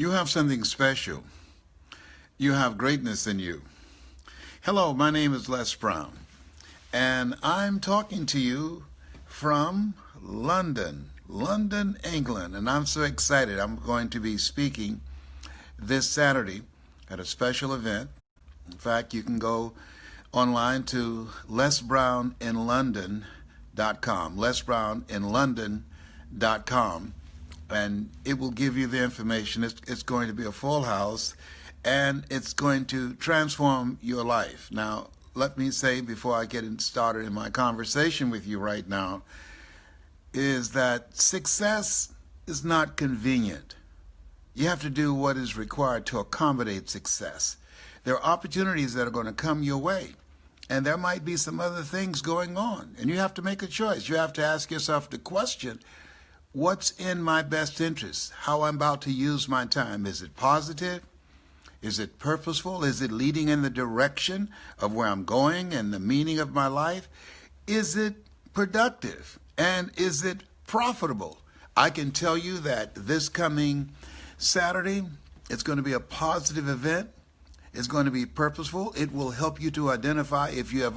You have something special. You have greatness in you. Hello, my name is Les Brown, and I'm talking to you from London, England, and I'm so excited. I'm going to be speaking this Saturday at a special event. In fact, you can go online to lesbrowninlondon.com, lesbrowninlondon.com, and it will give you the information. It's going to be a full house, and it's going to transform your life. Now, let me say before I get started in my conversation with you right now, is that success is not convenient. You have to do what is required to accommodate success. There are opportunities that are going to come your way, and there might be some other things going on, and you have to make a choice. You have to ask yourself the question, what's in my best interest? How I'm about to use my time? Is it positive? Is it purposeful? Is it leading in the direction of where I'm going and the meaning of my life? Is it productive? And is it profitable? I can tell you that this coming Saturday, it's going to be a positive event. It's going to be purposeful. It will help you to identify, if you have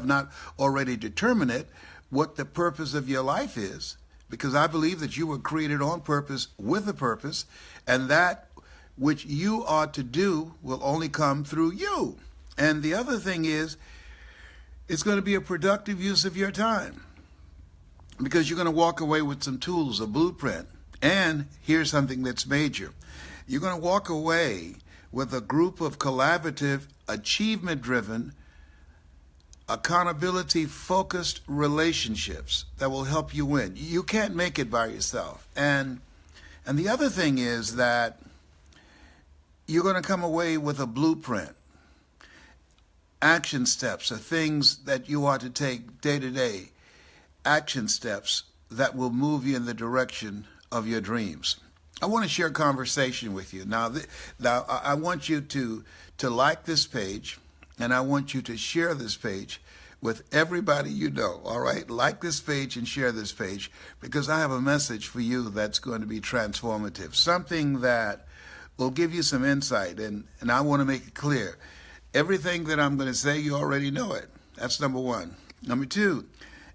not already determined it, what the purpose of your life is. Because I believe that you were created on purpose with a purpose, and that which you are to do will only come through you. And the other thing is, it's going to be a productive use of your time, because you're going to walk away with some tools, a blueprint. And here's something that's major. You're going to walk away with a group of collaborative, achievement-driven, accountability-focused relationships that will help you win. You can't make it by yourself. And the other thing is that you're going to come away with a blueprint. Action steps are things that you are to take day to day. Action steps that will move you in the direction of your dreams. I want to share a conversation with you. Now I want you to like this page, and I want you to share this page with everybody you know, all right? Like this page and share this page, because I have a message for you that's going to be transformative, something that will give you some insight, and I want to make it clear. Everything that I'm going to say, you already know it. That's number one. Number two,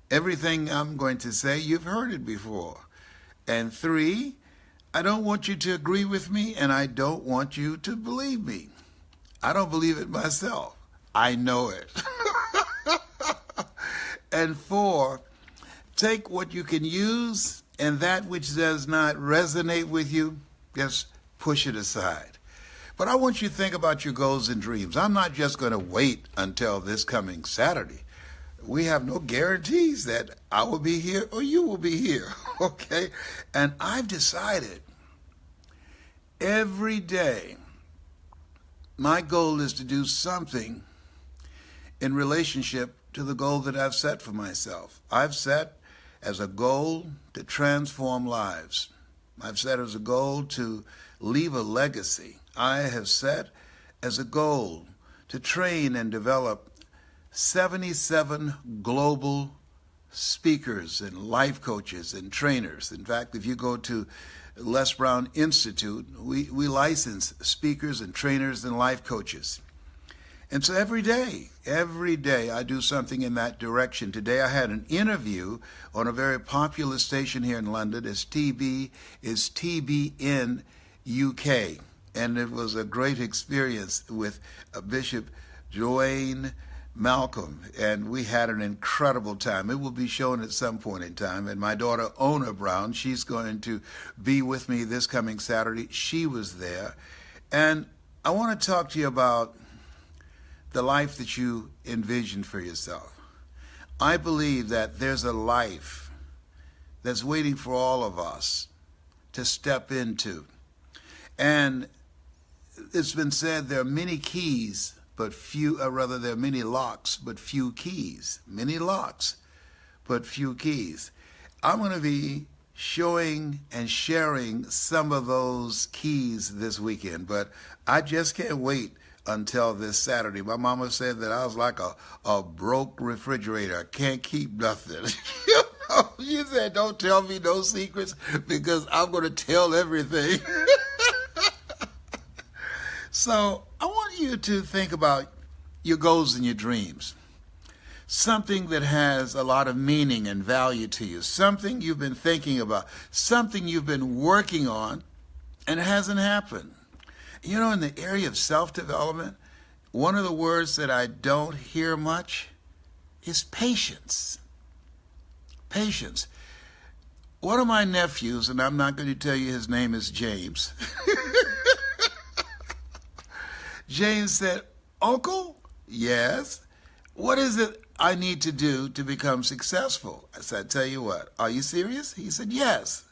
everything I'm going to say, you've heard it before. And three, I don't want you to agree with me, and I don't want you to believe me. I don't believe it myself. I know it. And four, take what you can use, and that which does not resonate with you, just push it aside. But I want you to think about your goals and dreams. I'm not just going to wait until this coming Saturday. We have no guarantees that I will be here or you will be here, okay? And I've decided every day my goal is to do something in relationship to the goal that I've set for myself. I've set as a goal to transform lives. I've set as a goal to leave a legacy. I have set as a goal to train and develop 77 global speakers and life coaches and trainers. In fact, if you go to Les Brown Institute, we license speakers and trainers and life coaches. And so every day I do something in that direction. Today I had an interview on a very popular station here in London. It's TBN UK. And it was a great experience with Bishop Joanne Malcolm, and we had an incredible time. It will be shown at some point in time. And my daughter, Ona Brown, she's going to be with me this coming Saturday. She was there. And I want to talk to you about the life that you envision for yourself. I believe that there's a life that's waiting for all of us to step into. And it's been said there are many keys, but few, or rather there are many locks, but few keys. Many locks, but few keys. I'm going to be showing and sharing some of those keys this weekend, but I just can't wait until this Saturday. My mama said that I was like a broke refrigerator. I can't keep nothing. She said, don't tell me no secrets, because I'm going to tell everything. So I want you to think about your goals and your dreams. Something that has a lot of meaning and value to you. Something you've been thinking about. Something you've been working on and it hasn't happened. You know, in the area of self-development, one of the words that I don't hear much is patience. Patience. One of my nephews, and I'm not going to tell you his name is James. James said, "Uncle, yes, what is it I need to do to become successful?" I said, "Tell you what, are you serious?" He said, "Yes."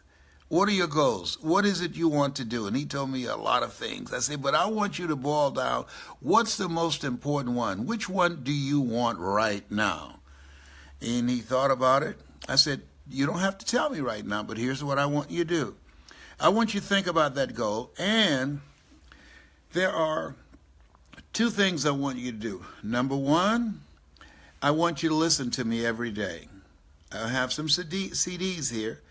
"What are your goals? What is it you want to do?" And he told me a lot of things. I said, "But I want you to boil down, what's the most important one? Which one do you want right now?" And he thought about it. I said, "You don't have to tell me right now, but here's what I want you to do. I want you to think about that goal, and there are two things I want you to do. Number one, I want you to listen to me every day. I have some CDs here,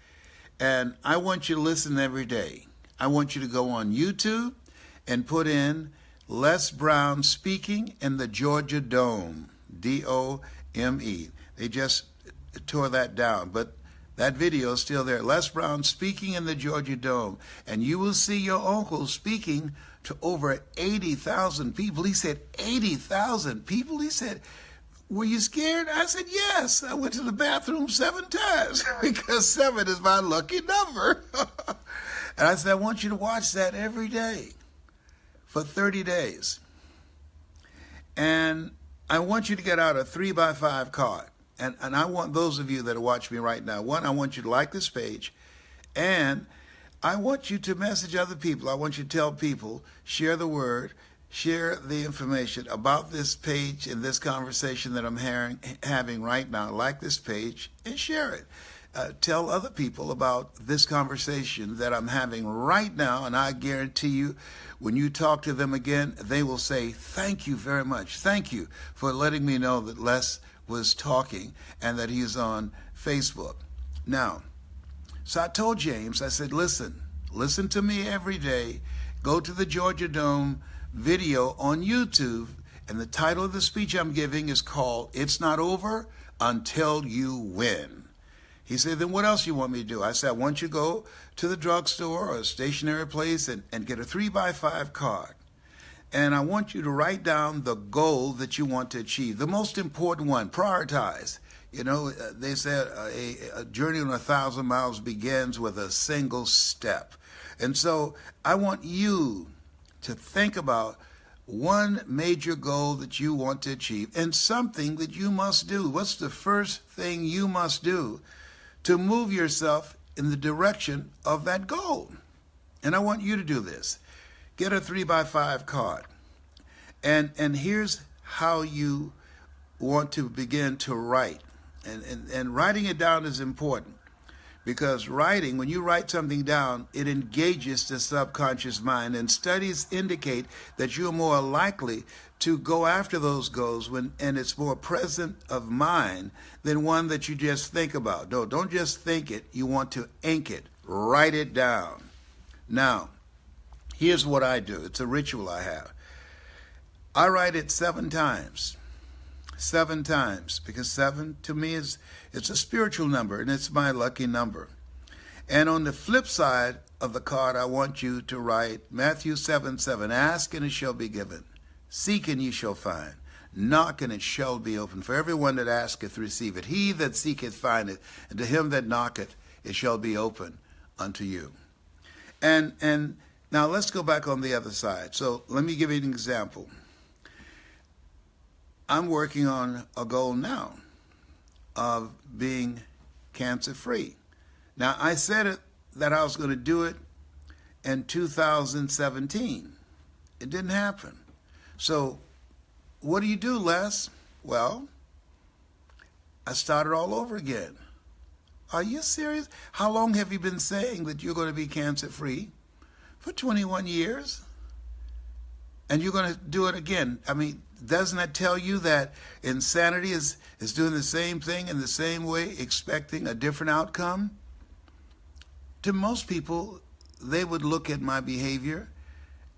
and I want you to listen every day. I want you to go on YouTube and put in Les Brown speaking in the Georgia Dome, D-O-M-E. They just tore that down, but that video is still there. Les Brown speaking in the Georgia Dome, and you will see your uncle speaking to over 80,000 people. He said, 80,000 people? He said, "Were you scared?" I said, "Yes. I went to the bathroom 7 times because 7 is my lucky number." And I said, "I want you to watch that every day for 30 days. And I want you to get out a 3x5 card. And I want those of you that are watching me right now, one, I want you to like this page, and I want you to message other people. I want you to tell people, share the word, share the information about this page and this conversation that I'm having right now. Like this page and share it. Tell other people about this conversation that I'm having right now, and I guarantee you, when you talk to them again, they will say, "Thank you very much. Thank you for letting me know that Les was talking and that he's on Facebook." Now, so I told James, I said, listen to me every day. Go to the Georgia Dome video on YouTube, and the title of the speech I'm giving is called, "It's Not Over Until You Win." He said, "Then what else you want me to do?" I said, "I want you to go to the drugstore or a stationery place and get a 3x5 card. And I want you to write down the goal that you want to achieve, the most important one. Prioritize. You know, they said a journey on 1,000 miles begins with a single step. And so I want you to think about one major goal that you want to achieve and something that you must do. What's the first thing you must do to move yourself in the direction of that goal? And I want you to do this. Get a 3x5 card. And here's how you want to begin to write. And writing it down is important, because writing, when you write something down, it engages the subconscious mind. And studies indicate that you're more likely to go after those goals and it's more present of mind than one that you just think about. No, don't just think it. You want to ink it. Write it down. Now, here's what I do. It's a ritual I have. I write it 7 times. 7 times, because 7 to me it's a spiritual number, and it's my lucky number. And on the flip side of the card, I want you to write Matthew 7:7. "Ask and it shall be given. Seek and ye shall find. Knock and it shall be opened. For everyone that asketh receiveth. He that seeketh findeth. And to him that knocketh it shall be open unto you." And now let's go back on the other side. So let me give you an example. I'm working on a goal now of being cancer-free. Now, I said that I was going to do it in 2017. It didn't happen. So what do you do, Les? Well, I started all over again. Are you serious? How long have you been saying that you're going to be cancer-free? For 21 years. And you're going to do it again. I mean, doesn't that tell you that insanity is doing the same thing in the same way, expecting a different outcome? To most people, they would look at my behavior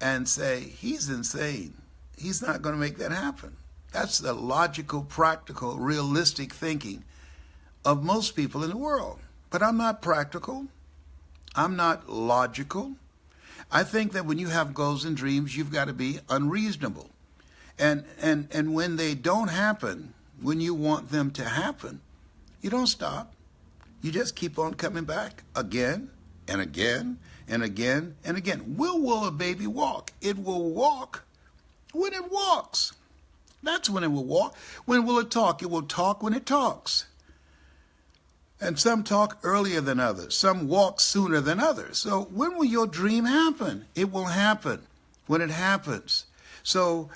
and say, he's insane. He's not going to make that happen. That's the logical, practical, realistic thinking of most people in the world. But I'm not practical. I'm not logical. I think that when you have goals and dreams, you've got to be unreasonable. And when they don't happen, when you want them to happen, you don't stop. You just keep on coming back again and again and again and again. Will a baby walk? It will walk when it walks. That's when it will walk. When will it talk? It will talk when it talks. And some talk earlier than others. Some walk sooner than others. So when will your dream happen? It will happen when it happens. So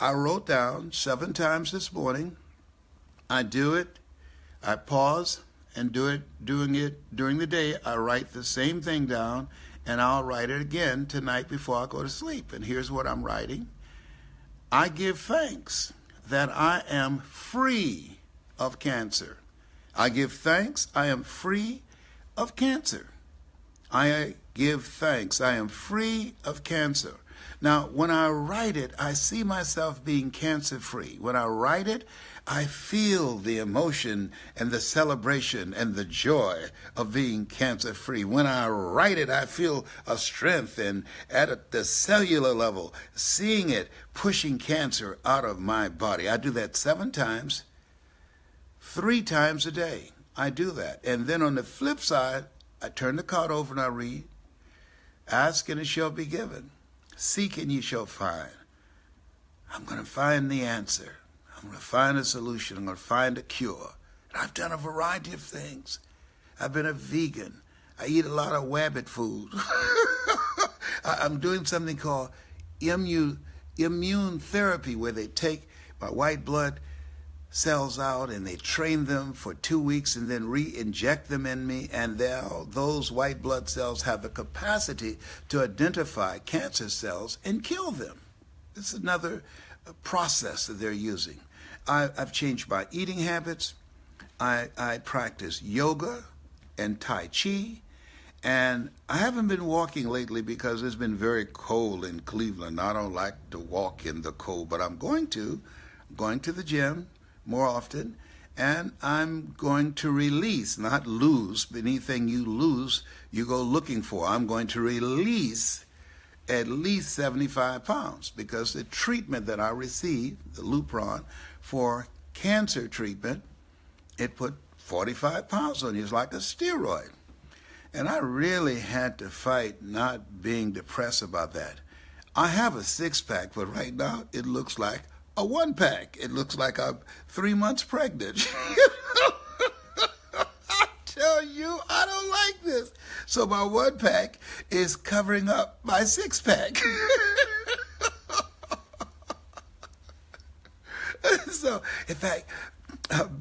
I wrote down 7 times this morning. I do it. I pause and doing it during the day. I write the same thing down, and I'll write it again tonight before I go to sleep. And here's what I'm writing. I give thanks that I am free of cancer. I give thanks I am free of cancer. I give thanks I am free of cancer. Now, when I write it, I see myself being cancer-free. When I write it, I feel the emotion and the celebration and the joy of being cancer-free. When I write it, I feel a strength and at the cellular level, seeing it pushing cancer out of my body. I do that 7 times, 3 times a day. I do that. And then on the flip side, I turn the card over and I read, ask and it shall be given. Seek and ye shall find. I'm going to find the answer. I'm going to find a solution. I'm going to find a cure. And I've done a variety of things. I've been a vegan. I eat a lot of wabbit food. I'm doing something called immune therapy, where they take my white blood cells out and they train them for 2 weeks and then re-inject them in me, and those white blood cells have the capacity to identify cancer cells and kill them. It's another process that they're using. I've changed my eating habits. I practice yoga and Tai Chi, and I haven't been walking lately because it's been very cold in Cleveland. I don't like to walk in the cold, but I'm going to the gym more often, and I'm going to release, not lose. Anything you lose, you go looking for. I'm going to release at least 75 pounds because the treatment that I received, the Lupron, for cancer treatment, it put 45 pounds on you. It's like a steroid. And I really had to fight not being depressed about that. I have a 6-pack, but right now it looks like a 1-pack. It looks like I'm 3 months pregnant. I tell you, I don't like this. So my 1-pack is covering up my 6-pack. So, in fact,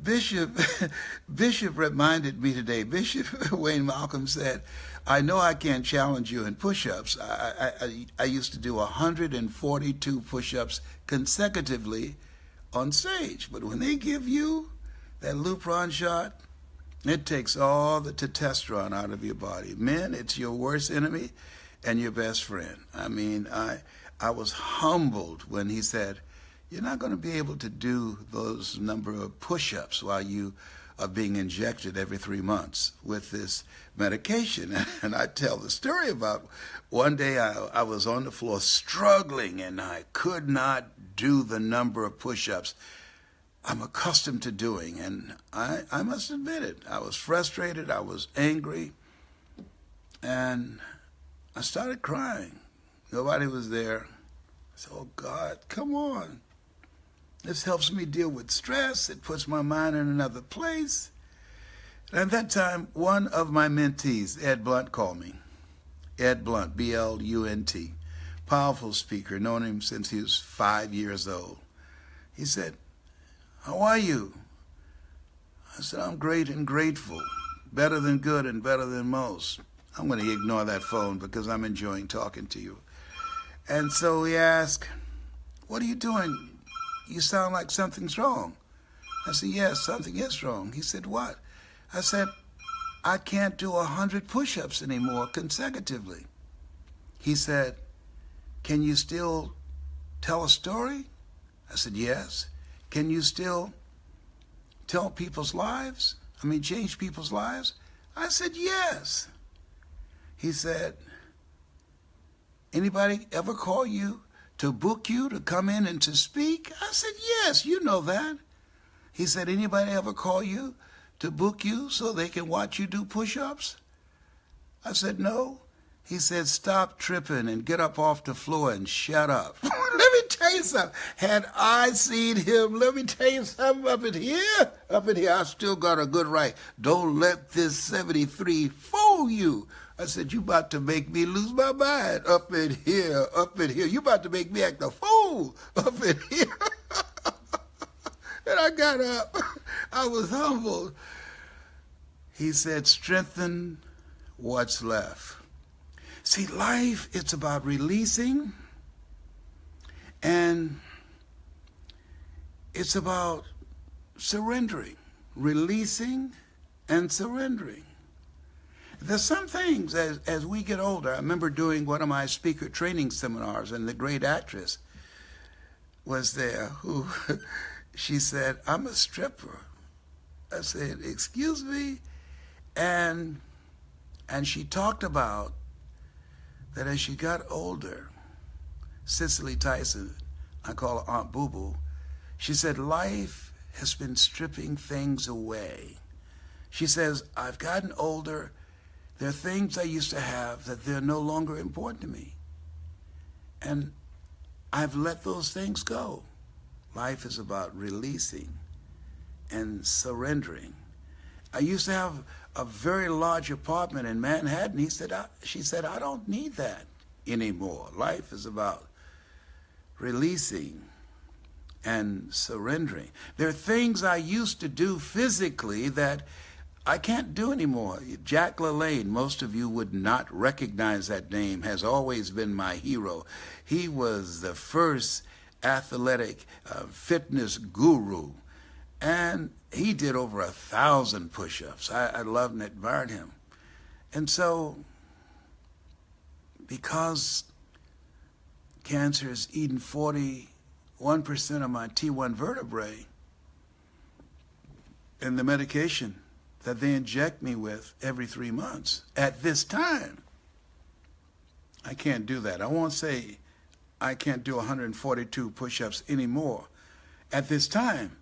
Bishop reminded me today, Bishop Wayne Malcolm said, I know I can't challenge you in push-ups. I used to do 142 push-ups consecutively on stage. But when they give you that Lupron shot, it takes all the testosterone out of your body. Men, it's your worst enemy and your best friend. I mean, I was humbled when he said, you're not going to be able to do those number of push-ups while you are being injected every 3 months with this medication. And I tell the story about one day I was on the floor struggling and I could not do the number of push-ups I'm accustomed to doing. And I must admit it. I was frustrated. I was angry. And I started crying. Nobody was there. I said, oh, God, come on. This helps me deal with stress. It puts my mind in another place. And at that time, one of my mentees, Ed Blunt, called me. Ed Blunt, B-L-U-N-T. Powerful speaker, known him since he was 5 years old. He said, how are you? I said, I'm great and grateful. Better than good and better than most. I'm going to ignore that phone because I'm enjoying talking to you. And so he asked, what are you doing? You sound like something's wrong. I said, yes, something is wrong. He said, what? I said, I can't do 100 push-ups anymore consecutively. He said, can you still tell a story? I said, yes. Can you still tell people's lives? Change people's lives? I said, yes. He said, anybody ever call you to book you to come in and to speak? I said, yes, you know that. He said, anybody ever call you to book you so they can watch you do push-ups? I said, no. He said, stop tripping and get up off the floor and shut up. Let me tell you something. Had I seen him, let me tell you something, up in here, I still got a good right. Don't let this 73 fool you. I said, you about to make me lose my mind up in here. You about to make me act a fool up in here. And I got up. I was humbled. He said, strengthen what's left. See, life, it's about releasing, and it's about surrendering, releasing and surrendering. There's some things as we get older. I remember doing one of my speaker training seminars, and the great actress was there who, she said, I'm a stripper. I said, excuse me? And she talked about that as she got older, Cicely Tyson, I call her Aunt Boo Boo, she said, life has been stripping things away. She says, I've gotten older. There are things I used to have that they're no longer important to me. And I've let those things go. Life is about releasing and surrendering. I used to have a very large apartment in Manhattan. She said, I don't need that anymore. Life is about releasing and surrendering. There are things I used to do physically that I can't do anymore. Jack LaLanne, most of you would not recognize that name, has always been my hero. He was the first athletic fitness guru, and he did over 1,000 push-ups. I loved and admired him. And so, because cancer has eaten 41% of my T1 vertebrae, and the medication that they inject me with every 3 months, at this time, I can't do that. I won't say I can't do 142 push-ups anymore. At this time,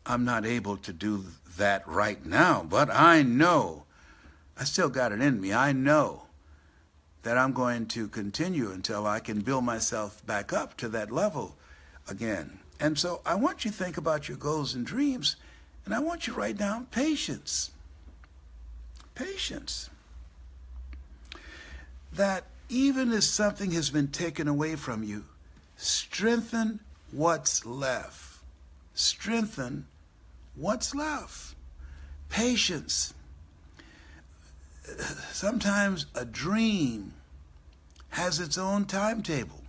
I'm not able to do that right now, but I know, I still got it in me. I know that I'm going to continue until I can build myself back up to that level again. And so I want you to think about your goals and dreams, and I want you to write down patience. Patience. That even if something has been taken away from you, strengthen what's left. Strengthen what's left. Patience. Sometimes a dream has its own timetable.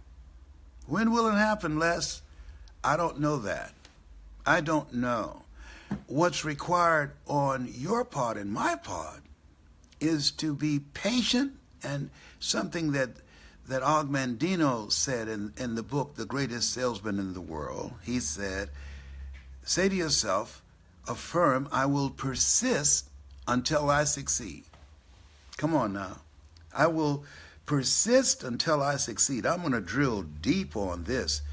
When will it happen, Les? I don't know that. I don't know. What's required on your part and my part is to be patient, and something that Og Mandino said in the book, The Greatest Salesman in the World, he said, say to yourself, affirm, I will persist until I succeed. Come on now. I will persist until I succeed. I'm going to drill deep on this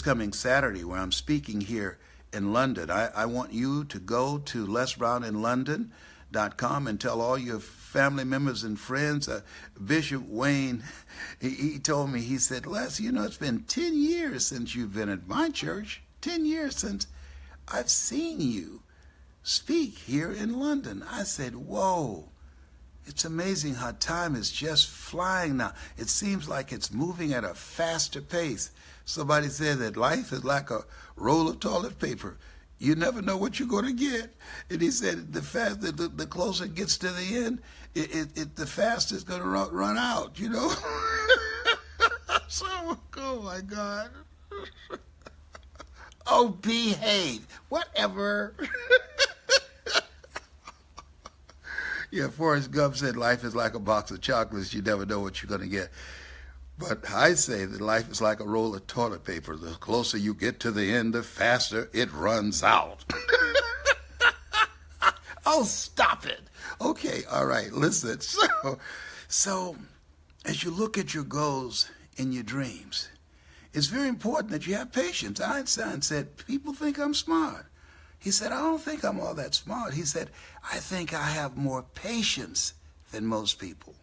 coming Saturday where I'm speaking here in London. I want you to go to lesbrowninlondon.com and tell all your family members and friends. Bishop Wayne, he told me, he said, Les, you know, it's been 10 years since you've been at my church. 10 years since I've seen you speak here in London. I said, whoa. It's amazing how time is just flying now. It seems like it's moving at a faster pace. Somebody said that life is like a roll of toilet paper. You never know what you're going to get. And he said the closer it gets to the end, the faster it's going to run out, you know. So, oh my God. Oh, behave. Whatever. Yeah, Forrest Gump said life is like a box of chocolates. You never know what you're going to get. But I say that life is like a roll of toilet paper. The closer you get to the end, the faster it runs out. Oh, stop it. Okay, all right, listen. So as you look at your goals in your dreams, it's very important that you have patience. Einstein said, people think I'm smart. He said, I don't think I'm all that smart. He said, I think I have more patience than most people.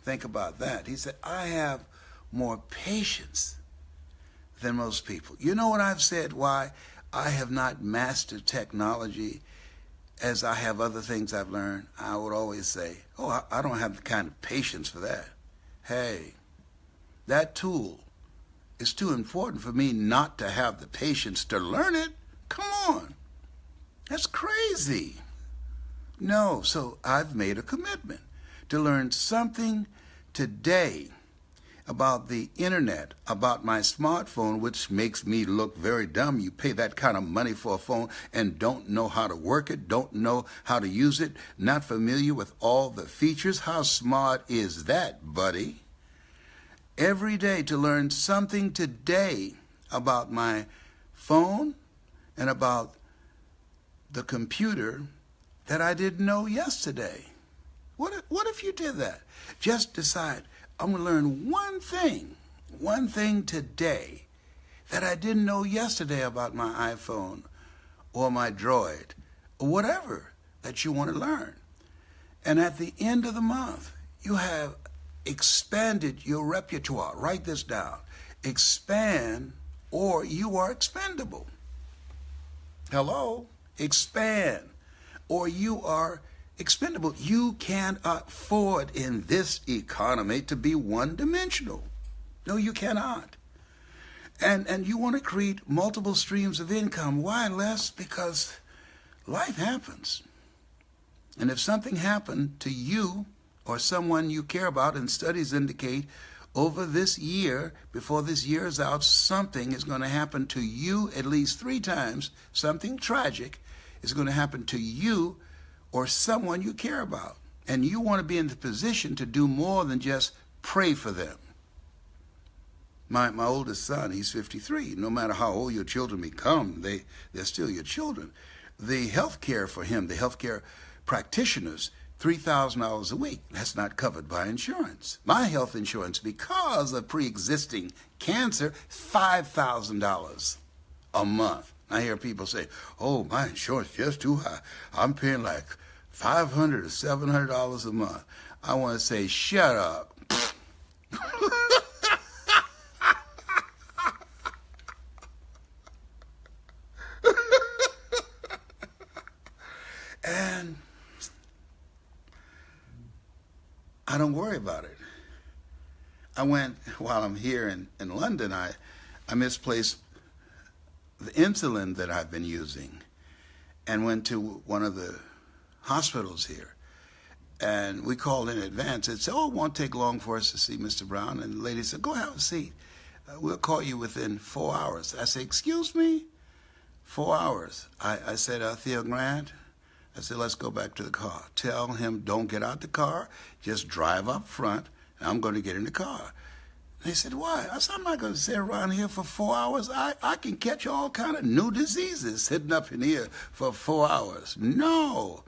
Think about that. He said, I have more patience than most people. You know what I've said why I have not mastered technology as I have other things I've learned? I would always say, oh, I don't have the kind of patience for that. Hey, that tool is too important for me not to have the patience to learn it. Come on. That's crazy. No, so I've made a commitment to learn something today about the internet, about my smartphone, which makes me look very dumb. You pay that kind of money for a phone and don't know how to work it, don't know how to use it, not familiar with all the features. How smart is that, buddy? Every day to learn something today about my phone and about the computer that I didn't know yesterday. What if you did that? Just decide, I'm going to learn one thing today that I didn't know yesterday about my iPhone or my Droid or whatever that you want to learn. And at the end of the month, you have expanded your repertoire. Write this down. Expand or you are expendable. Hello? Expand or you are expendable. You can't afford in this economy to be one-dimensional. No, you cannot. And you want to create multiple streams of income. Why, Les? Because life happens. And if something happened to you or someone you care about, and studies indicate over this year, before this year is out, something is going to happen to you at least 3 times. Something tragic is going to happen to you or someone you care about. And you want to be in the position to do more than just pray for them. My oldest son, he's 53. No matter how old your children become, they're still your children. The health care for him, the health care practitioners, $3,000 a week. That's not covered by insurance. My health insurance, because of pre-existing cancer, $5,000 a month. I hear people say, oh, my insurance is just too high. I'm paying like $500 or $700 a month. I want to say, shut up. And I don't worry about it. I went, while I'm here in London, I misplaced the insulin that I've been using and went to one of the hospitals here. And we called in advance and said, oh, it won't take long for us to see Mr. Brown. And the lady said, go have a seat. We'll call you within 4 hours. I said, excuse me? 4 hours. I said, Theo Grant, I said, let's go back to the car. Tell him don't get out the car, just drive up front, and I'm going to get in the car. They said, why? I said, I'm not going to sit around here for 4 hours. I can catch all kind of new diseases sitting up in here for 4 hours. No.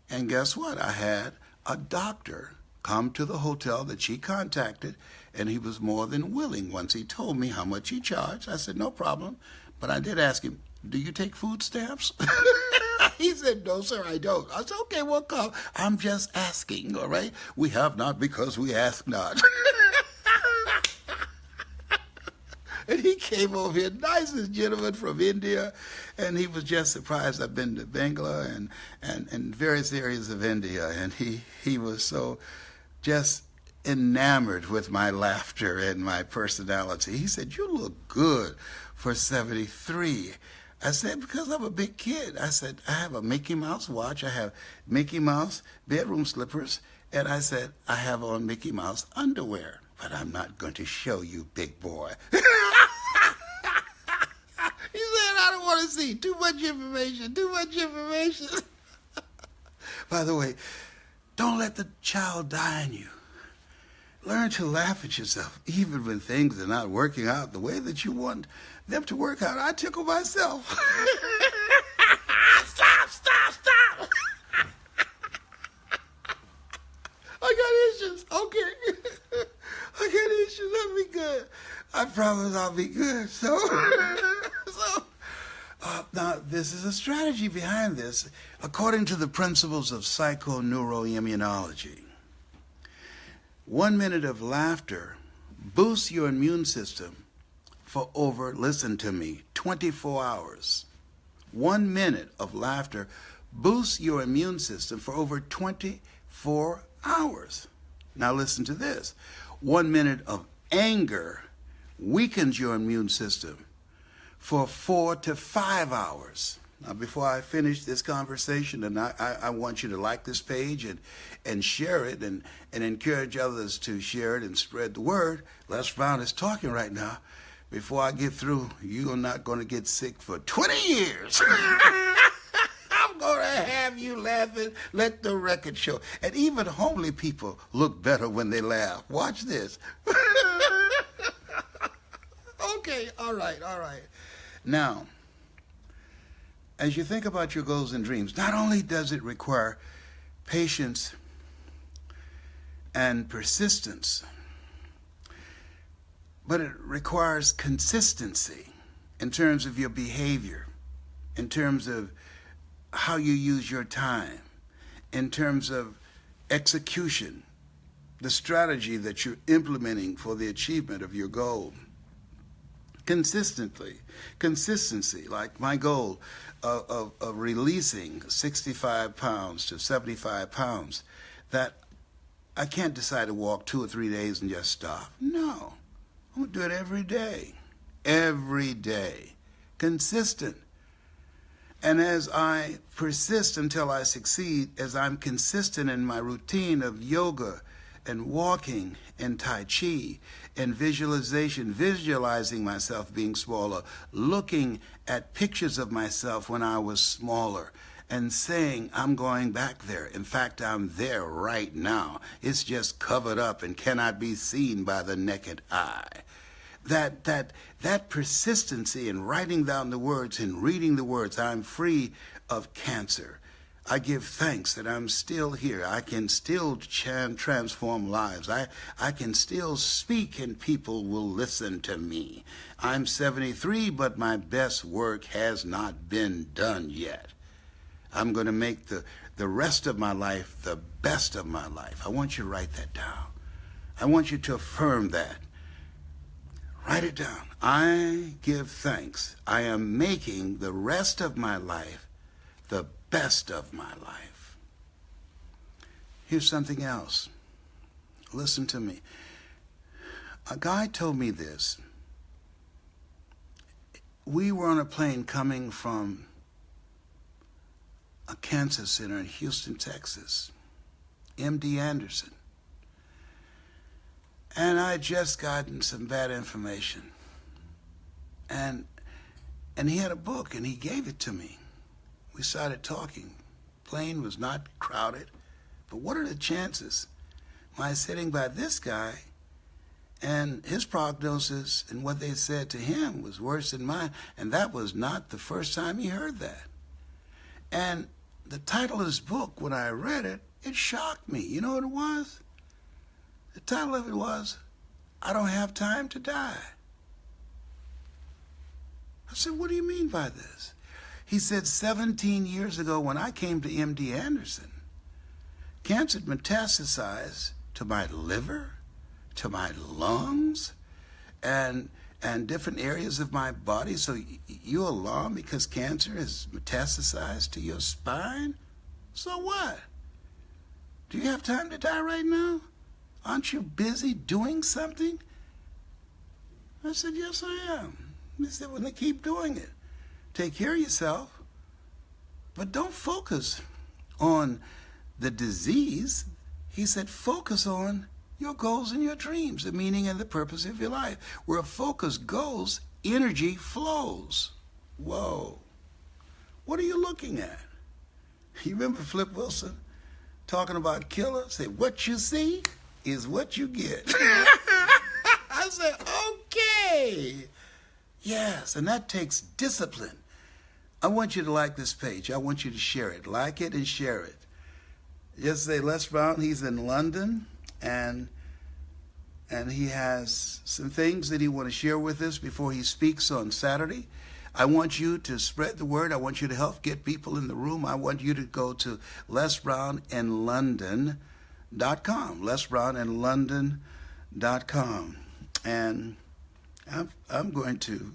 And guess what? I had a doctor come to the hotel that she contacted, and he was more than willing once he told me how much he charged. I said, no problem. But I did ask him, do you take food stamps? He said, no, sir, I don't. I said, okay, well, come. I'm just asking, all right? We have not because we ask not. And he came over here, nicest gentleman from India, and he was just surprised. I've been to Bangla and various areas of India, and he was so just enamored with my laughter and my personality. He said, you look good for 73. I said, because I'm a big kid. I said, I have a Mickey Mouse watch. I have Mickey Mouse bedroom slippers. And I said, I have on Mickey Mouse underwear. But I'm not going to show you, big boy. He said, I don't want to see too much information, too much information. By the way, don't let the child die in you. Learn to laugh at yourself, even when things are not working out the way that you want them to work out. I tickle myself. Stop. I got issues. Okay. I got issues. I'll be good. I promise I'll be good. So now this is a strategy behind this, according to the principles of psychoneuroimmunology. 1 minute of laughter boosts your immune system for over, listen to me, 24 hours. 1 minute of laughter boosts your immune system for over 24 hours. Now listen to this. 1 minute of anger weakens your immune system for 4 to 5 hours. Now, before I finish this conversation, and I want you to like this page and share it and encourage others to share it and spread the word. Les Brown is talking right now. Before I get through, you're not going to get sick for 20 years. I'm going to have you laughing. Let the record show. And even homely people look better when they laugh. Watch this. Okay, all right. Now, as you think about your goals and dreams, not only does it require patience and persistence, but it requires consistency in terms of your behavior, in terms of how you use your time, in terms of execution, the strategy that you're implementing for the achievement of your goal. Consistency, like my goal of releasing 65 pounds to 75 pounds, that I can't decide to walk 2 or 3 days and just stop. No, I'm going to do it every day, consistent. And as I persist until I succeed, as I'm consistent in my routine of yoga and walking and Tai Chi and visualization, visualizing myself being smaller, looking at pictures of myself when I was smaller and saying, I'm going back there. In fact, I'm there right now. It's just covered up and cannot be seen by the naked eye. That persistency in writing down the words and reading the words, I'm free of cancer. I give thanks that I'm still here. I can still transform lives. I can still speak and people will listen to me. I'm 73, but my best work has not been done yet. I'm going to make the rest of my life the best of my life. I want you to write that down. I want you to affirm that. Write it down. I give thanks. I am making the rest of my life the best of my life. Here's something else. Listen to me. A guy told me this. We were on a plane coming from a cancer center in Houston, Texas, MD Anderson. And I had just gotten some bad information. And he had a book and he gave it to me. We started talking. Plane was not crowded, but what are the chances my sitting by this guy and his prognosis and what they said to him was worse than mine, and that was not the first time he heard that. And the title of his book, when I read it, it shocked me. You know what it was? The title of it was, I Don't Have Time to Die. I said, what do you mean by this? He said, 17 years ago when I came to MD Anderson, cancer metastasized to my liver, to my lungs, and different areas of my body. So you alarmed because cancer has metastasized to your spine? So what? Do you have time to die right now? Aren't you busy doing something? I said, yes, I am. He said, well, then keep doing it. Take care of yourself, but don't focus on the disease. He said, focus on your goals and your dreams, the meaning and the purpose of your life. Where focus goes, energy flows. Whoa. What are you looking at? You remember Flip Wilson talking about killer? Say, what you see is what you get. I said, okay. Yes, and that takes discipline. I want you to like this page. I want you to share it. Like it and share it. Just say Les Brown, he's in London, and he has some things that he want to share with us before he speaks on Saturday. I want you to spread the word. I want you to help get people in the room. I want you to go to LesBrownInLondon.com, LesBrownInLondon.com, and I'm going to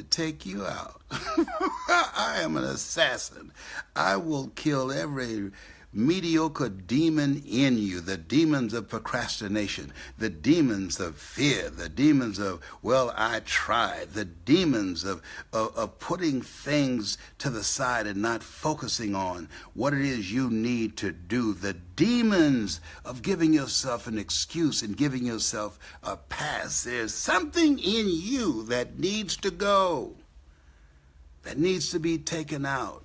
take you out. I am an assassin. I will kill every mediocre demon in you, the demons of procrastination, the demons of fear, the demons of, well, I tried, the demons of putting things to the side and not focusing on what it is you need to do, the demons of giving yourself an excuse and giving yourself a pass. There's something in you that needs to go, that needs to be taken out,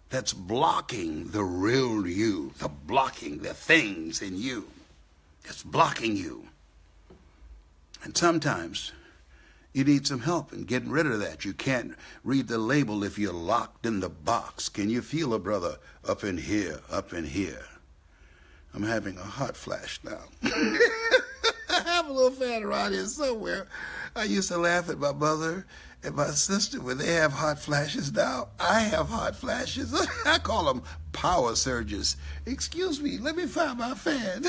that's blocking the real you, blocking the things in you. It's blocking you. And sometimes you need some help in getting rid of that. You can't read the label if you're locked in the box. Can you feel a brother up in here, up in here? I'm having a hot flash now. I have a little fan around here somewhere. I used to laugh at my mother and my sister when they have hot flashes. Now I have hot flashes. I call them power surges. Excuse me, let me find my fan.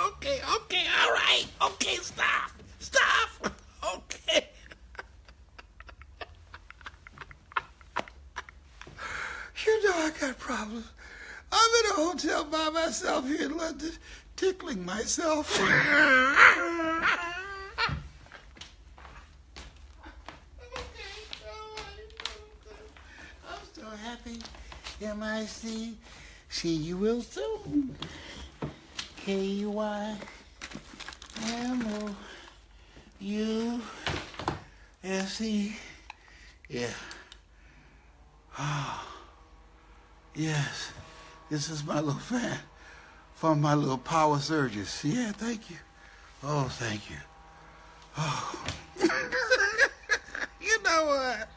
Okay, all right. Okay, stop. Okay. You know I got problems. I'm in a hotel by myself here in London, tickling myself. I'm so happy. M-I-C. See you real soon. K-Y-M-O-U-S-E. Yeah. Oh. Yes. This is my little fan from my little power surges. Yeah, thank you. Oh, thank you. Oh. You know what?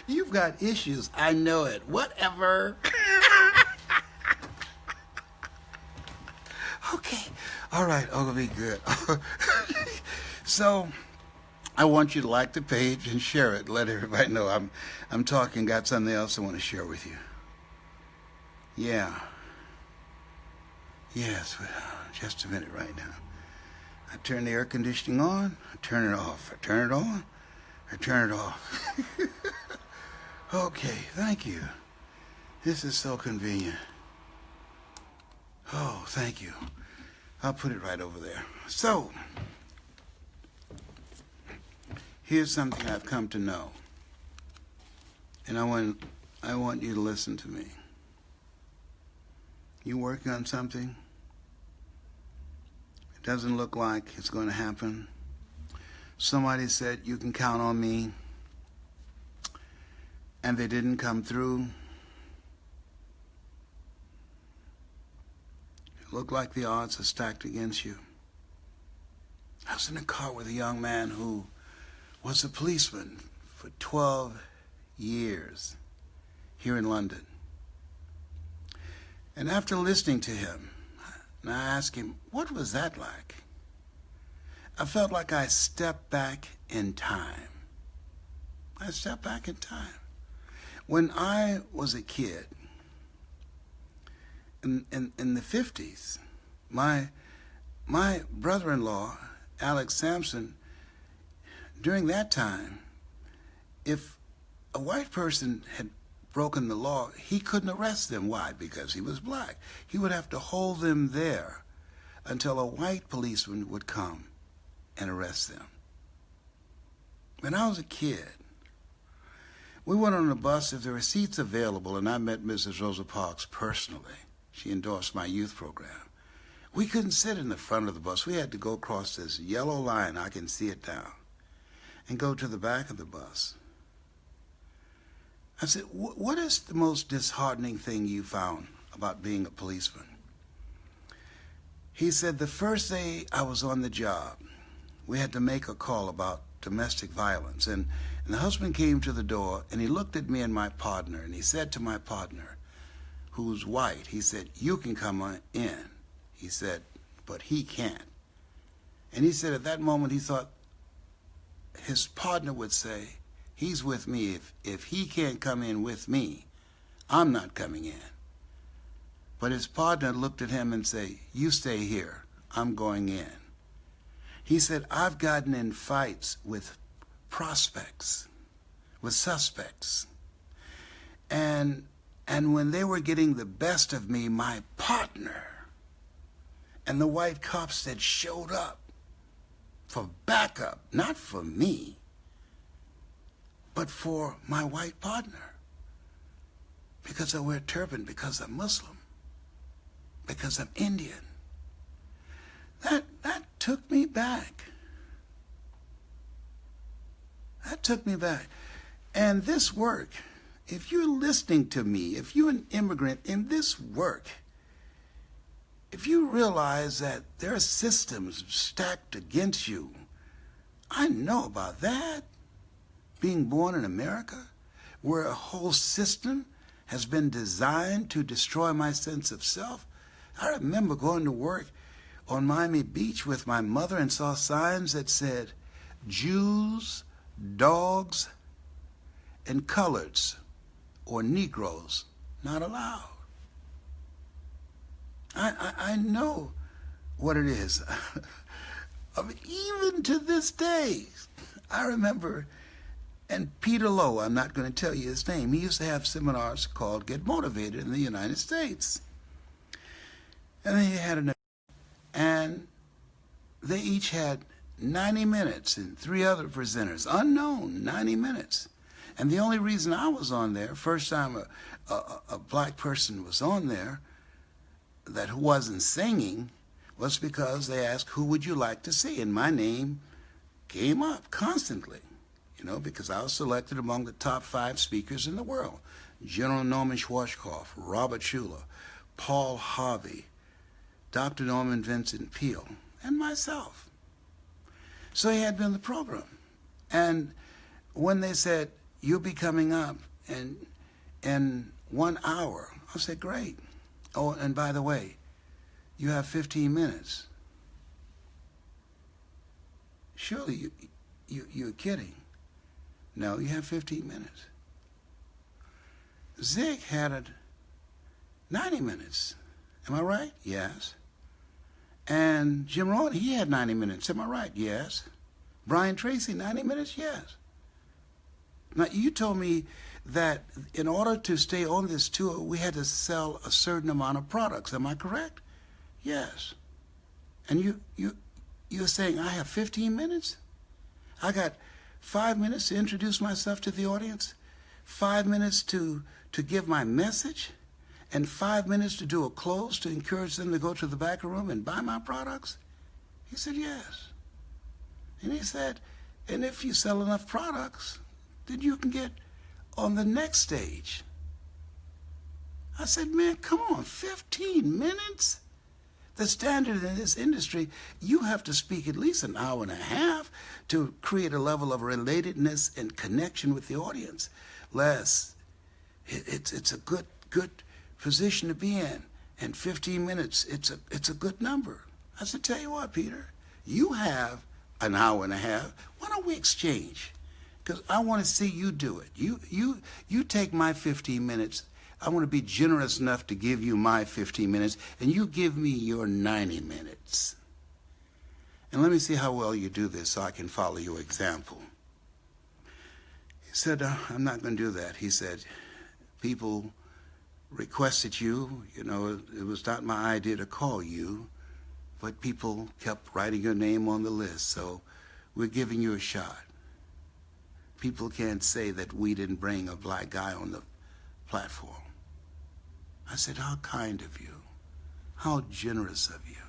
You've got issues. I know it. Whatever. Okay. All right. Oh, it'll be good. So, I want you to like the page and share it. Let everybody know I'm talking. Got something else I want to share with you. Yeah. Yes, but just a minute right now. I turn the air conditioning on, I turn it off. I turn it on, I turn it off. Okay, thank you. This is so convenient. Oh, thank you. I'll put it right over there. So, here's something I've come to know. And I want you to listen to me. You working on something? It doesn't look like it's going to happen. Somebody said you can count on me, and they didn't come through. It looked like the odds are stacked against you. I was in a car with a young man who was a policeman for 12 years here in London. And after listening to him, and I asked him, what was that like? I felt like I stepped back in time. I stepped back in time. When I was a kid, in the 50s, my brother-in-law, Alex Sampson, during that time, if a white person had broken the law, he couldn't arrest them. Why? Because he was black. He would have to hold them there until a white policeman would come and arrest them. When I was a kid, we went on a bus if there were seats available, and I met Mrs. Rosa Parks personally. She endorsed my youth program. We couldn't sit in the front of the bus. We had to go across this yellow line, I can see it now, and go to the back of the bus. I said, what is the most disheartening thing you found about being a policeman? He said the first day I was on the job, we had to make a call about domestic violence. And the husband came to the door, and he looked at me and my partner, and he said to my partner, who's white, he said, "You can come in." He said, "But he can't." And he said at that moment he thought his partner would say, "He's with me. If he can't come in with me, I'm not coming in." But his partner looked at him and said, "You stay here. I'm going in." He said, "I've gotten in fights with prospects, with suspects. And when they were getting the best of me, my partner and the white cops that showed up for backup, not for me, but for my white partner, because I wear a turban, because I'm Muslim, because I'm Indian." That took me back. That took me back. And this work, if you're listening to me, if you're an immigrant in this work, if you realize that there are systems stacked against you, I know about that. Being born in America, where a whole system has been designed to destroy my sense of self. I remember going to work on Miami Beach with my mother and saw signs that said, "Jews, dogs, and coloreds or Negroes not allowed." I know what it is. I mean, even to this day, I remember, and Peter Lowe, I'm not going to tell you his name, he used to have seminars called Get Motivated in the United States. And then he had and they each had 90 minutes and 3 other presenters, unknown, 90 minutes. And the only reason I was on there, first time a black person was on there that wasn't singing, was because they asked, "Who would you like to see?" And my name came up constantly, because I was selected among the top 5 speakers in the world. General Norman Schwarzkopf, Robert Schuller, Paul Harvey, Dr. Norman Vincent Peale, and myself. So he had been in the program. And when they said, "You'll be coming up in 1 hour," I said, "Great. Oh, and by the way, you have 15 minutes. Surely you're kidding. No, you have 15 minutes. Zig had 90 minutes. Am I right? Yes. And Jim Rohn, he had 90 minutes. Am I right? Yes. Brian Tracy, 90 minutes? Yes. Now, you told me that in order to stay on this tour, we had to sell a certain amount of products. Am I correct? Yes. And you're saying I have 15 minutes? I got 5 minutes to introduce myself to the audience, 5 minutes to give my message, and 5 minutes to do a close to encourage them to go to the back room and buy my products? He said, yes. And he said, and if you sell enough products, then you can get on the next stage. I said, man, come on, 15 minutes? The standard in this industry, you have to speak at least an hour and a half to create a level of relatedness and connection with the audience. Les, it's a good position to be in. And 15 minutes, it's a good number. I said, tell you what, Peter, you have an hour and a half. Why don't we exchange? Because I want to see you do it. You take my 15 minutes. I want to be generous enough to give you my 15 minutes, and you give me your 90 minutes. And let me see how well you do this so I can follow your example. He said, I'm not going to do that. He said, people requested you. You know, it was not my idea to call you, but people kept writing your name on the list, so we're giving you a shot. People can't say that we didn't bring a black guy on the platform. I said, how kind of you. How generous of you.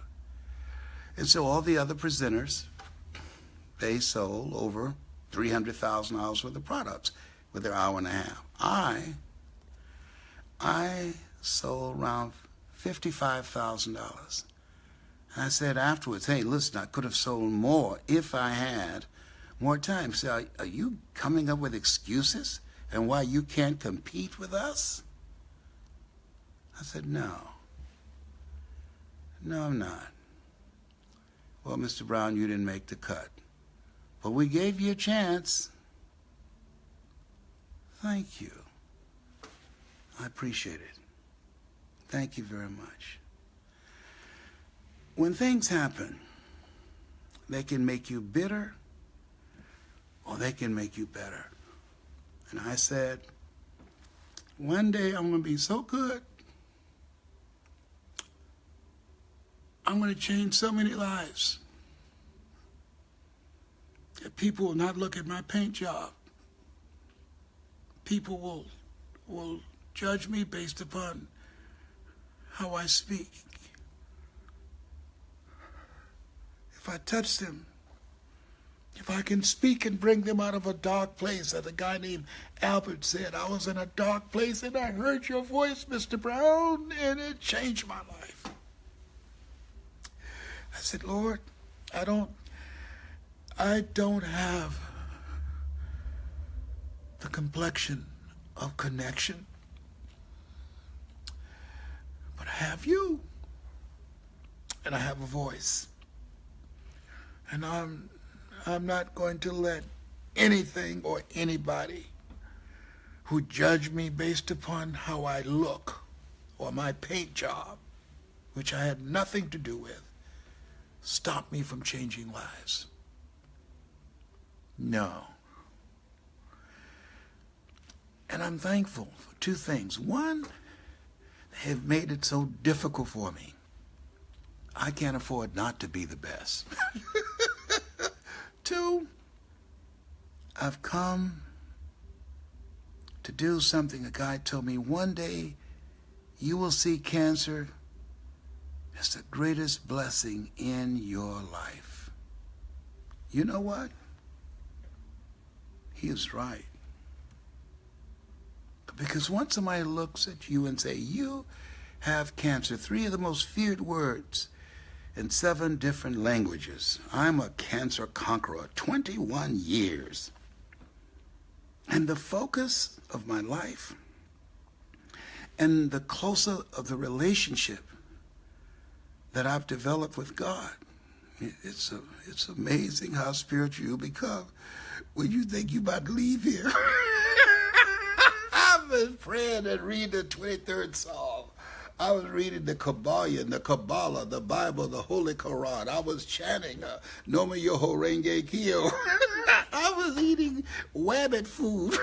And so all the other presenters, they sold over $300,000 worth of products with their hour and a half. I sold around $55,000 And I said afterwards, hey, listen, I could have sold more if I had more time. So are you coming up with excuses and why you can't compete with us? I said, no. No, I'm not. Well, Mr. Brown, you didn't make the cut. But we gave you a chance. Thank you. I appreciate it. Thank you very much. When things happen, they can make you bitter or they can make you better. And I said, one day I'm going to be so good, I'm going to change so many lives that people will not look at my paint job. People will judge me based upon how I speak. If I touch them, if I can speak and bring them out of a dark place, as a guy named Albert said, I was in a dark place and I heard your voice, Mr. Brown, and it changed my life. I said, Lord, I don't have the complexion of connection, but I have you, and I have a voice, and I'm not going to let anything or anybody who judge me based upon how I look or my paint job, which I had nothing to do with, stop me from changing lives. No. And I'm thankful for two things. One, they have made it so difficult for me. I can't afford not to be the best. Two, I've come to do something a guy told me. One day you will see cancer as the greatest blessing in your life. You know what? He is right. Because once somebody looks at you and say, you have cancer, 3 of the most feared words in 7 different languages. I'm a cancer conqueror, 21 years. And the focus of my life and the closer of the relationship that I've developed with God, it's amazing how spiritual you become when you think you're about to leave here. I've been praying and reading the 23rd Psalm. I was reading the Kabbalah, the Bible, the Holy Quran. I was chanting Noma Yoho Renge Kyo. I was eating wabbit food.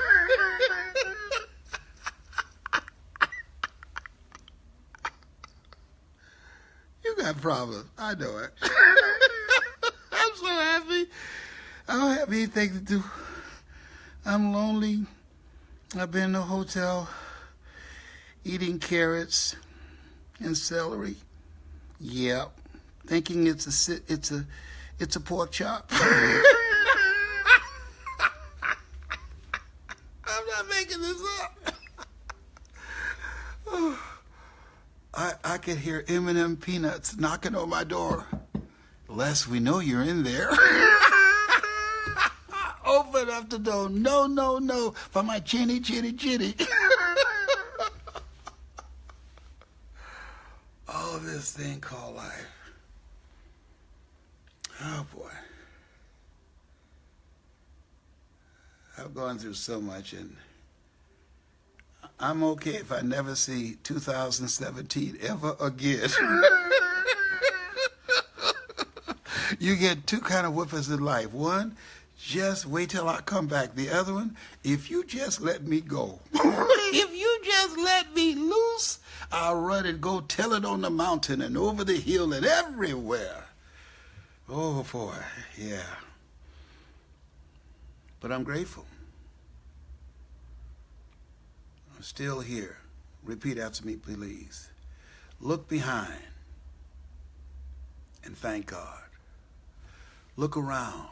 You got problems. I know it. I'm so happy. I don't have anything to do. I'm lonely. I've been in a hotel eating carrots and celery. Yep. Thinking it's a pork chop. I'm not making this up. I could hear M&M Peanuts knocking on my door. Les, we know you're in there. Open up the door. No, no, no. For my chinny, chinny, chinny. Oh, this thing called life. Oh, boy. I've gone through so much, and I'm okay if I never see 2017 ever again. You get 2 kind of whippers in life. One, just wait till I come back. The other one, if you just let me go. If you just let me loose, I'll run and go tell it on the mountain and over the hill and everywhere. Oh, boy, yeah. But I'm grateful. I'm still here. Repeat after me, please. Look behind and thank God. Look around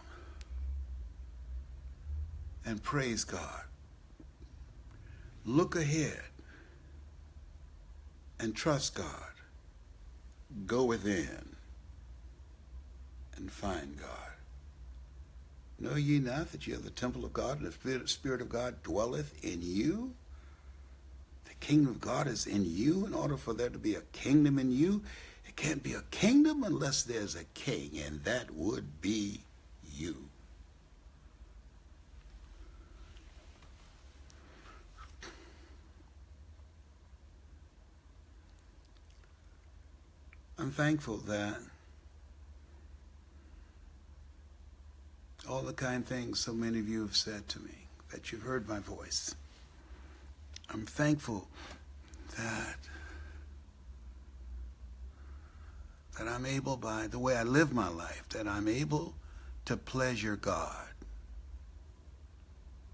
and praise God. Look ahead and trust God. Go within and find God. Know ye not that ye are the temple of God, and the Spirit of God dwelleth in you? The kingdom of God is in you. In order for there to be a kingdom in you, it can't be a kingdom unless there's a king, and that would be you. I'm thankful that all the kind things so many of you have said to me, that you've heard my voice. I'm thankful that I'm able, by the way I live my life, that I'm able to pleasure God.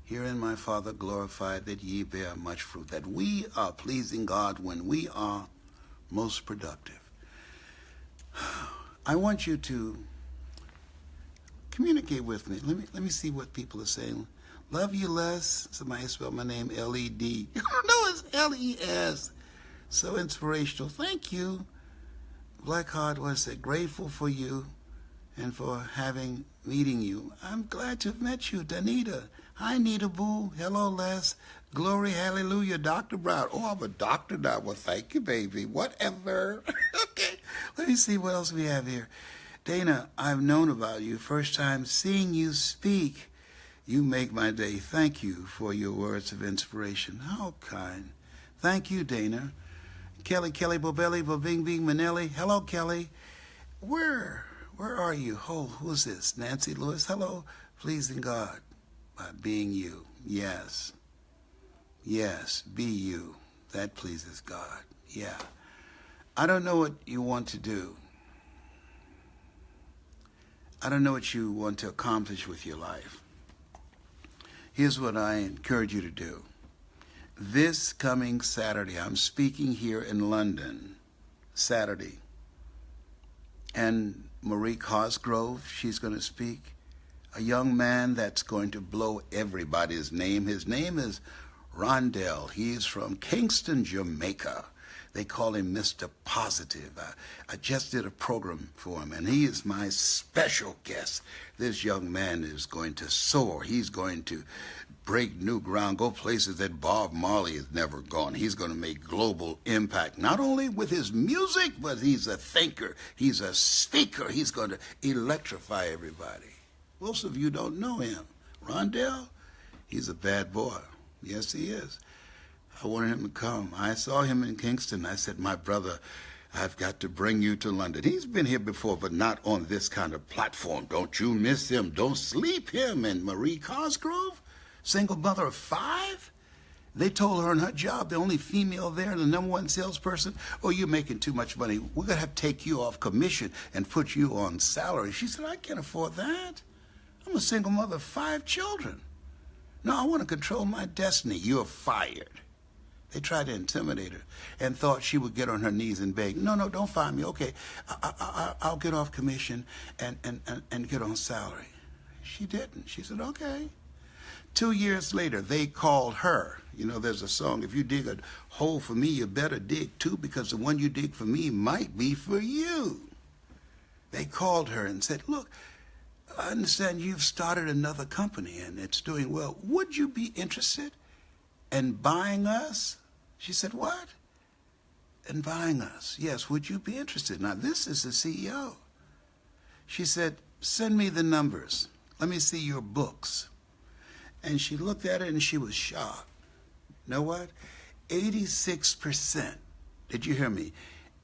Herein my Father glorified, that ye bear much fruit, that we are pleasing God when we are most productive. I want you to communicate with me. Let me see what people are saying. Love you, Les. Somebody spelled my name L-E-D. No, it's L-E-S. So inspirational. Thank you. Blackheart was grateful for you and for meeting you. I'm glad to have met you, Danita. Hi, Nita Boo. Hello, Les. Glory, hallelujah, Dr. Brown. Oh, I'm a doctor now. Well, thank you, baby. Whatever. Okay, let me see what else we have here. Dana, I've known about you. First time seeing you speak. You make my day. Thank you for your words of inspiration. How kind. Thank you, Dana. Kelly Bobelli, Bobing Bing Manelli. Hello, Kelly. Where are you? Oh, who's this? Nancy Lewis. Hello. Pleasing God by being you. Yes. Yes, be you. That pleases God. Yeah. I don't know what you want to do. I don't know what you want to accomplish with your life. Here's what I encourage you to do. This coming Saturday, I'm speaking here in London, Saturday. And Marie Cosgrove, she's going to speak. A young man that's going to blow everybody's name. His name is Rondell. He's from Kingston, Jamaica. They call him Mr. Positive. I just did a program for him, and he is my special guest. This young man is going to soar. He's going to break new ground, go places that Bob Marley has never gone. He's going to make global impact, not only with his music, but he's a thinker. He's a speaker. He's going to electrify everybody. Most of you don't know him. Rondell, he's a bad boy. Yes, he is. I wanted him to come. I saw him in Kingston. I said, my brother, I've got to bring you to London. He's been here before, but not on this kind of platform. Don't you miss him. Don't sleep him. And Marie Cosgrove, single mother of 5? They told her in her job, the only female there, the #1 salesperson, oh, you're making too much money. We're going to have to take you off commission and put you on salary. She said, I can't afford that. I'm a single mother of 5 children. No, I want to control my destiny. You're fired. They tried to intimidate her and thought she would get on her knees and beg. No, don't fire me. Okay, I'll get off commission and get on salary. She didn't. She said, okay. 2 years later, they called her. You know, there's a song, if you dig a hole for me, you better dig 2, because the one you dig for me might be for you. They called her and said, look, I understand you've started another company and it's doing well. Would you be interested in buying us? She said, what? In buying us. Yes, would you be interested? Now, this is the CEO. She said, send me the numbers. Let me see your books. And she looked at it and she was shocked. You know what? 86%, did you hear me?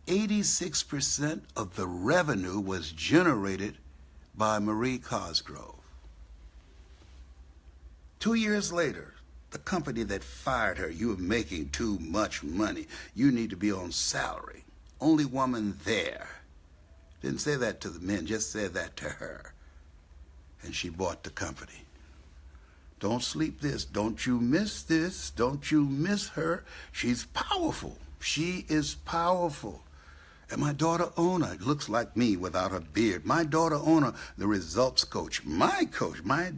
86% of the revenue was generated by Marie Cosgrove. 2 years later, the company that fired her, you were making too much money. You need to be on salary. Only woman there. Didn't say that to the men, just said that to her. And she bought the company. Don't sleep this. Don't you miss this. Don't you miss her. She's powerful. She is powerful. And my daughter Ona looks like me without a beard. My daughter Ona, the results coach. My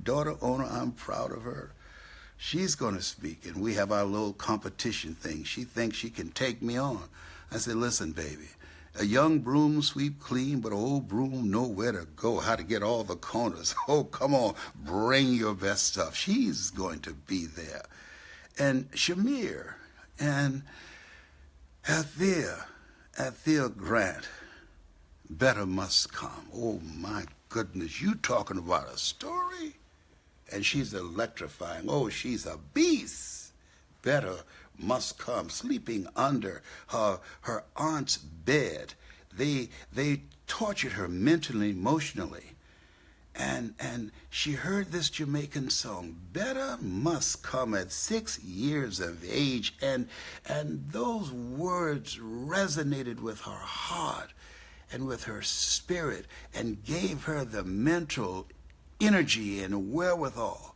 daughter Ona, I'm proud of her. She's going to speak, and we have our little competition thing. She thinks she can take me on. I said, listen, baby, A young broom sweep clean, but old broom nowhere to go. How to get all the corners. Oh, come on, bring your best stuff. She's going to be there. And Shamir and Althea Grant, Better Must Come. Oh, my goodness, you talking about a story? And she's electrifying. Oh, she's a beast. Better Must Come, sleeping under her aunt's bed. They tortured her mentally, emotionally. And she heard this Jamaican song, Better Must Come, at 6 years of age. And those words resonated with her heart and with her spirit and gave her the mental energy and wherewithal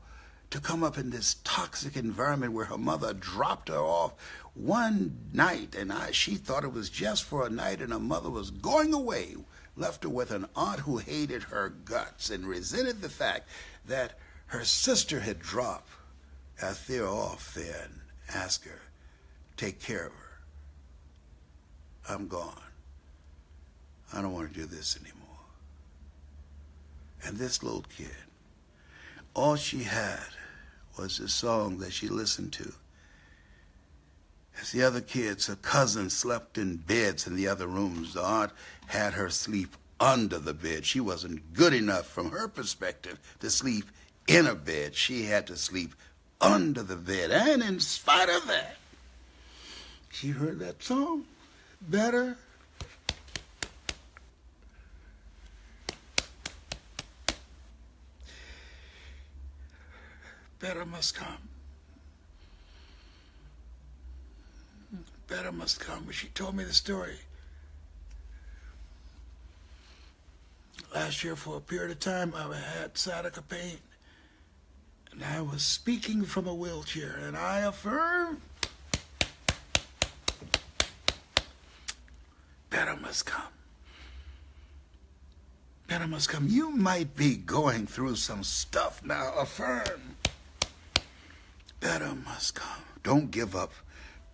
to come up in this toxic environment where her mother dropped her off one night, and she thought it was just for a night, and her mother was going away, left her with an aunt who hated her guts and resented the fact that her sister had dropped Althea off there and asked her, take care of her. I'm gone. I don't want to do this anymore. And this little kid, all she had was a song that she listened to. As the other kids, her cousins slept in beds in the other rooms. The aunt had her sleep under the bed. She wasn't good enough from her perspective to sleep in a bed. She had to sleep under the bed. And in spite of that, she heard that song, Better. Better must come. Better must come. She told me the story. Last year, for a period of time, I had sciatica pain. And I was speaking from a wheelchair. And I affirm, better must come. Better must come. You might be going through some stuff now. Affirm. Better must come. Don't give up.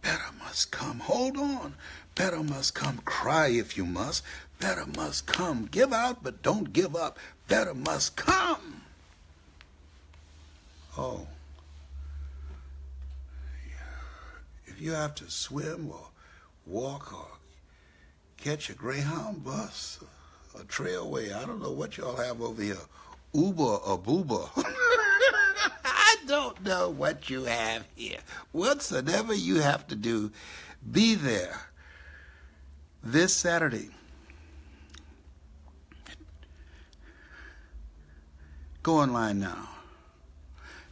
Better must come. Hold on. Better must come. Cry if you must. Better must come. Give out, but don't give up. Better must come. Oh. If you have to swim or walk or catch a Greyhound bus, a trailway, I don't know what y'all have over here, Uber or Booba. I don't know what you have here. Whatsoever you have to do, be there this Saturday. Go online now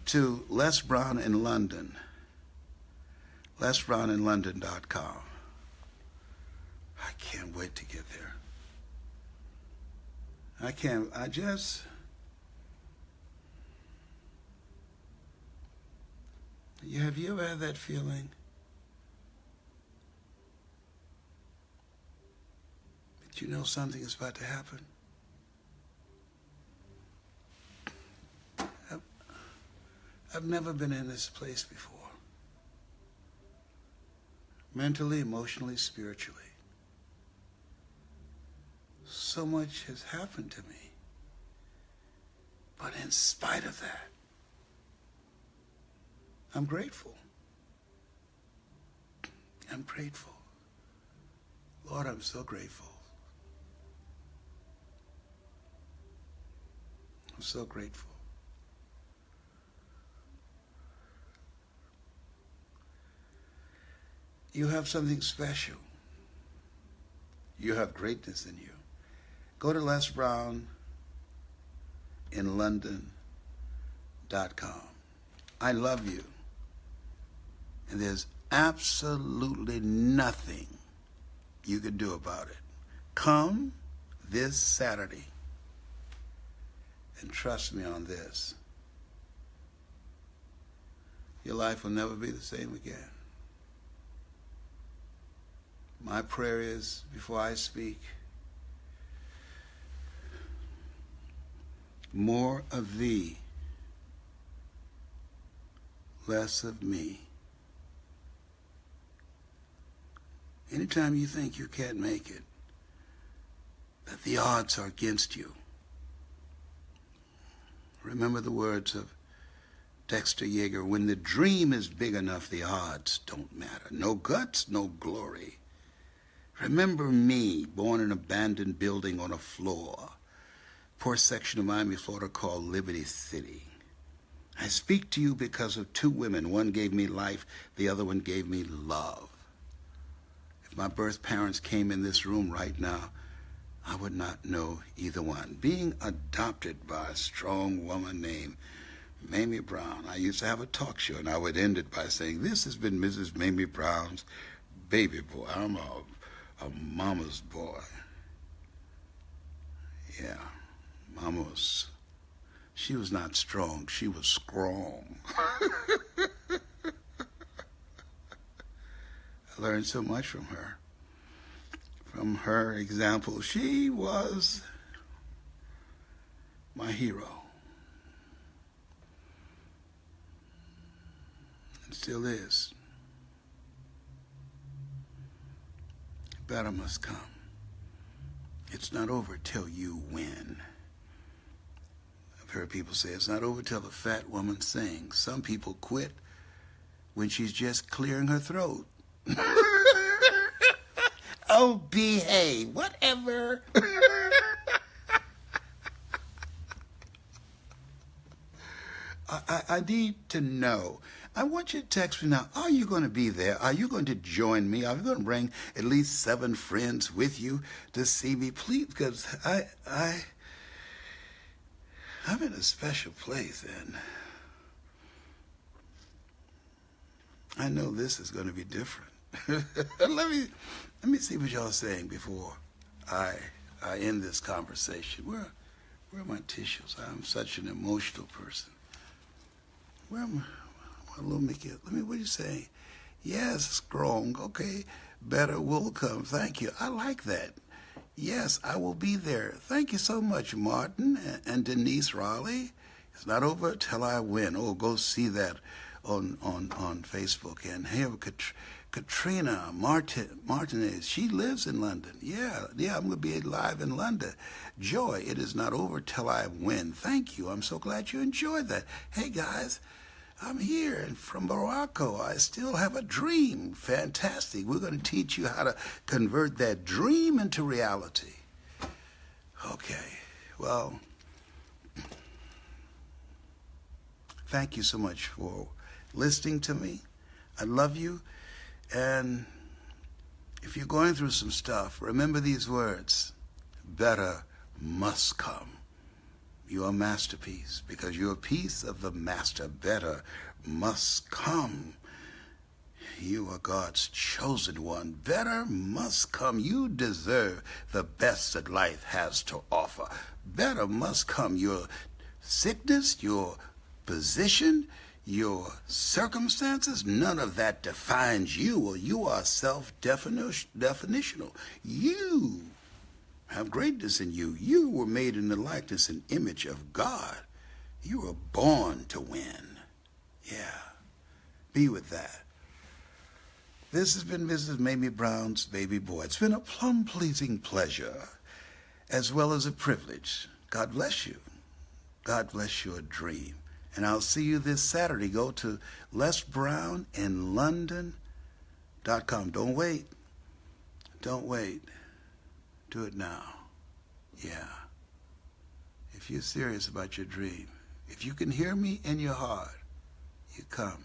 to Les Brown in London, lesbrowninlondon.com. I can't wait to get there. Have you ever had that feeling that you know something is about to happen? I've never been in this place before. Mentally, emotionally, spiritually. So much has happened to me. But in spite of that, I'm grateful. I'm grateful. Lord, I'm so grateful. I'm so grateful. You have something special. You have greatness in you. Go to lesbrowninlondon.com. I love you. And there's absolutely nothing you can do about it. Come this Saturday and trust me on this. Your life will never be the same again. My prayer is, before I speak, more of thee, less of me. Anytime you think you can't make it, the odds are against you. Remember the words of Dexter Yeager, when the dream is big enough, the odds don't matter. No guts, no glory. Remember me, born in an abandoned building on a floor, poor section of Miami, Florida called Liberty City. I speak to you because of two women. One gave me life, the other one gave me love. If my birth parents came in this room right now, I would not know either one. Being adopted by a strong woman named Mamie Brown. I used to have a talk show, and I would end it by saying, this has been Mrs. Mamie Brown's baby boy. I'm a mama's boy. Yeah, she was not strong, she was strong. I learned so much from her. From her example, she was my hero. And still is. Better must come. It's not over till you win. I've heard people say it's not over till the fat woman sings. Some people quit when she's just clearing her throat. Oh, behave, whatever. I need to know. I want you to text me now. Are you going to be there? Are you going to join me? Are you going to bring at least 7 friends with you to see me? Please, because I'm in a special place, and I know this is going to be different. Let me see what y'all are saying before I end this conversation. Where are my tissues? I'm such an emotional person. Where am I? Little Mickey, what are you saying? Yes, strong. Okay, better will come. Thank you. I like that. Yes, I will be there. Thank you so much, Martin and Denise Raleigh. It's not over till I win. Oh, go see that on Facebook. And here, Katrina Martinez, she lives in London. Yeah, I'm going to be live in London. Joy, it is not over till I win. Thank you. I'm so glad you enjoyed that. Hey, guys, I'm here and from Morocco. I still have a dream. Fantastic. We're going to teach you how to convert that dream into reality. Okay, well, thank you so much for listening to me. I love you. And if you're going through some stuff, remember these words. Better must come. You're a masterpiece because you're a piece of the master. Better must come. You are God's chosen one. Better must come. You deserve the best that life has to offer. Better must come. Your sickness, your position, your circumstances, none of that defines you, or you are self-definitional. You have greatness in you. You were made in the likeness and image of God. You were born to win. Yeah. Be with that. This has been Mrs. Mamie Brown's baby boy. It's been a plum-pleasing pleasure as well as a privilege. God bless you. God bless your dream. And I'll see you this Saturday. Go to LesBrownInLondon.com. Don't wait. Don't wait. Do it now. Yeah. If you're serious about your dream, if you can hear me in your heart, you come.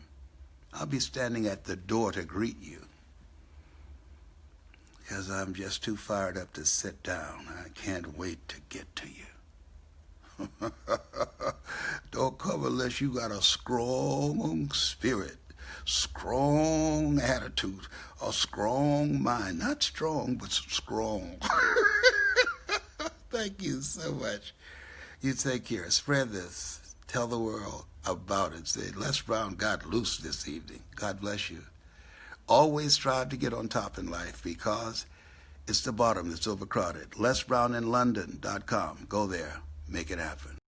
I'll be standing at the door to greet you because I'm just too fired up to sit down. I can't wait to get to you. Don't come unless you got a strong spirit, strong attitude, a strong mind. Not strong, but strong. Thank you so much. You take care. Spread this. Tell the world about it. Say, Les Brown got loose this evening. God bless you. Always strive to get on top in life because it's the bottom that's overcrowded. LesBrownInLondon.com. Go there. Make it happen.